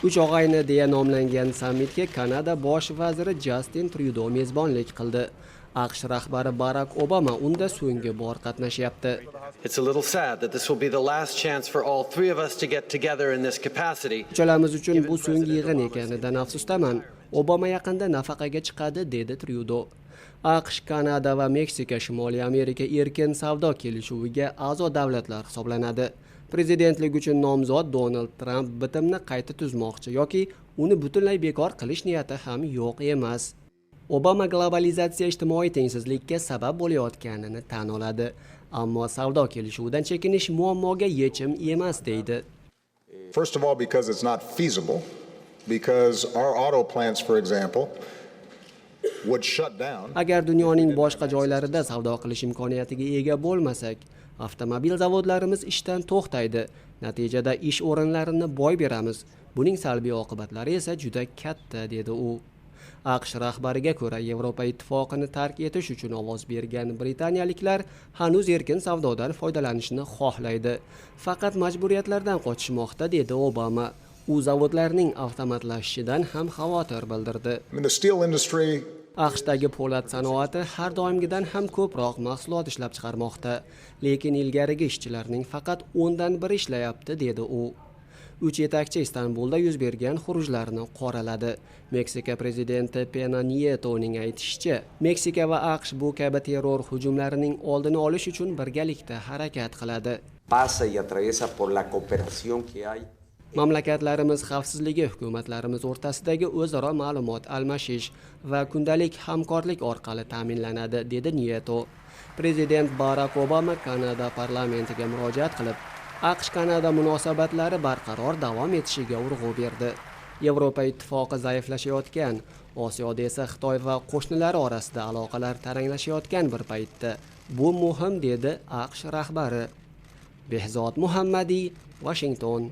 Uch og'ayni deya nomlangan sammitga Kanada bosh vaziri Justin Trudeau mezbonlik qildi. AQSh rahbari Barack Obama unda so'nggi bor qatnashyapti. It's a little sad that this will be the last chance for all three of us to get together in this capacity. Uchalamiz uchun bu so'nggi yig'in ekanidan afsusdaman. Obama yaqinda nafaqaga chiqadi, dedi Trudeau. AQSh, Kanada va Meksika Shimoliy Amerika erkin savdo kelishuviga a'zo davlatlar hisoblanadi. Prezidentlik uchun nomzod Donald Trump bitimni qayta tuzmoqchi yoki uni butunlay bekor qilish niyati ham yo'q emas. Obama globalizatsiya ijtimoiy tengsizlikka sabab bo'layotganini tan oladi, ammo savdo kelishuvidan chekinish muammoga yechim emas deydi. First of all, because it's not feasible, because our auto plants, for example, would shut down. Agar dunyoning boshqa joylarida savdo qilish imkoniyatiga ega bo'lmasak, avtomobil zavodlarimiz ishdan to'xtaydi. Natijada ish o'rinlarini boy beramiz. Buning salbiy oqibatlari esa juda katta, dedi u. AQSh rahbariga ko'ra, Yevropa ittifoqini tark etish uchun ovoz bergan britaniyaliklar hanuz erkin savdodan foydalanishni xohlaydi. Faqat majburiyatlardan qochishmoqda, dedi Obama. U zavodlarning avtomatlashishidan ham xavotir bildirdi. The steel industry AQShdagi po'lat sanoati har doimgidan ham ko'proq mahsulot ishlab chiqarmoqda, lekin ilgarigi ishchilarning faqat 10dan 1 ishlayapti, dedi u. 3 yetakchi Istanbulda yuz bergan xurujlarni qoraladi. Meksika prezidenti Pena Nieto'ning aytishicha, Meksika va AQSh bu kabi terror hujumlarining oldini olish uchun birgalikda harakat qiladi. Pasa y atraviesa por la cooperación que hay. Mamlakatlarimiz xavfsizligi hukumatlarimiz o'rtasidagi o'zaro ma'lumot almashish va kundalik hamkorlik orqali ta'minlanadi, dedi Nieto. Prezident Barack Obama Kanada parlamentiga murojaat qilib, AQSh-Kanada munosabatlari barqaror davom etishiga urg'u berdi. Yevropa ittifoqi zaiflashayotgan, Osiyoda esa Xitoy va qo'shnilari orasida aloqalar taranglashayotgan bir paytda bu muhim, dedi AQSh rahbari. Behzod Muhammadiy, Washington.